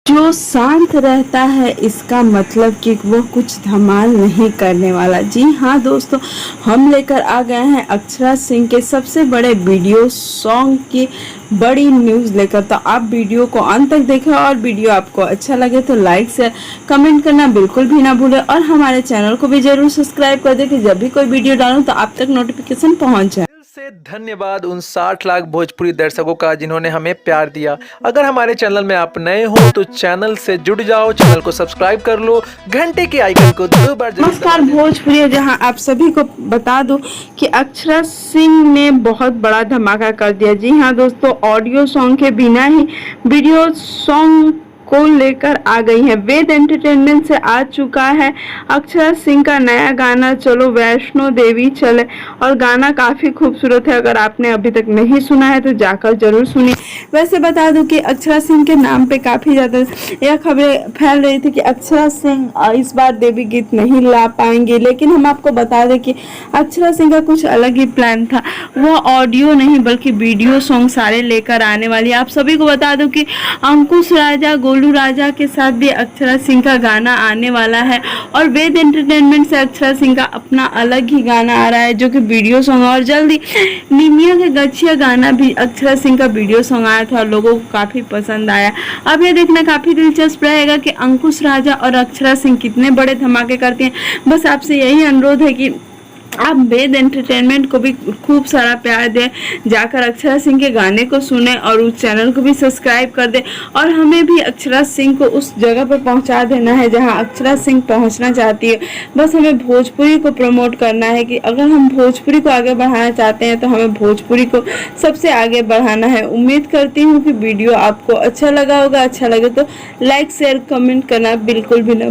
जो शांत रहता है इसका मतलब कि वो कुछ धमाल नहीं करने वाला। जी हाँ दोस्तों, हम लेकर आ गए हैं अक्षरा सिंह के सबसे बड़े वीडियो सॉन्ग की बड़ी न्यूज़ लेकर। तो आप वीडियो को अंत तक देखें और वीडियो आपको अच्छा लगे तो लाइक शेयर कमेंट करना बिल्कुल भी ना भूलें और हमारे चैनल को भी जरूर सब्सक्राइब कर दें कि जब भी कोई वीडियो डालूं तो आप तक नोटिफिकेशन पहुंच जाए। दिल से धन्यवाद उन 60 लाख भोजपुरी दर्शकों का जिन्होंने हमें प्यार दिया। अगर हमारे चैनल में आप नए हो तो चैनल से जुड़ जाओ, चैनल को सब्सक्राइब कर लो, घंटे के आइकन को 2 बार जरूर नमस्कार दबा दें। भोजपुरी, जहां आप सभी को बता दूं कि अक्षरा सिंह ने बहुत बड़ा धमाका कर दिया। जी हां दोस्तों, ऑडियो सॉन्ग के बिना ही वीडियो सॉन्ग को लेकर आ गई है। वेद एंटरटेनमेंट से आ चुका है अक्षरा सिंह का नया गाना चलो वैष्णो देवी चले, और गाना काफ़ी खूबसूरत है। अगर आपने अभी तक नहीं सुना है तो जाकर जरूर सुनिए। वैसे बता दूं कि अक्षरा सिंह के नाम पे काफ़ी ज़्यादा यह खबरें फैल रही थी कि अक्षरा सिंह इस बार देवी गीत नहीं ला पाएंगे, लेकिन हम आपको बता दें कि अक्षरा सिंह का कुछ अलग ही प्लान था। वो ऑडियो नहीं बल्कि वीडियो सॉन्ग सारे लेकर आने वाली है। आप सभी को बता दूं कि अंकुश राजा, गोलू राजा के साथ भी अक्षरा सिंह का गाना आने वाला है, और वेद एंटरटेनमेंट से अक्षरा सिंह का अपना अलग ही गाना आ रहा है जो कि वीडियो सॉन्ग। और जल्दी निमिया के गछिया गाना भी अक्षरा सिंह का वीडियो सॉन्ग आया था और लोगों को काफ़ी पसंद आया। अब ये देखना काफ़ी दिलचस्प रहेगा कि अंकुश राजा और अक्षरा सिंह कितने बड़े धमाके करते हैं। बस आपसे यही अनुरोध है कि आप वेद एंटरटेनमेंट को भी खूब सारा प्यार दें, जाकर अक्षरा सिंह के गाने को सुने और उस चैनल को भी सब्सक्राइब कर दें, और हमें भी अक्षरा सिंह को उस जगह पर पहुंचा देना है जहां अक्षरा सिंह पहुंचना चाहती है। बस हमें भोजपुरी को प्रमोट करना है कि अगर हम भोजपुरी को आगे बढ़ाना चाहते हैं तो हमें भोजपुरी को सबसे आगे बढ़ाना है। उम्मीद करती हूँ कि वीडियो आपको अच्छा लगा होगा। अच्छा लगे तो लाइक शेयर कमेंट करना बिल्कुल भी ना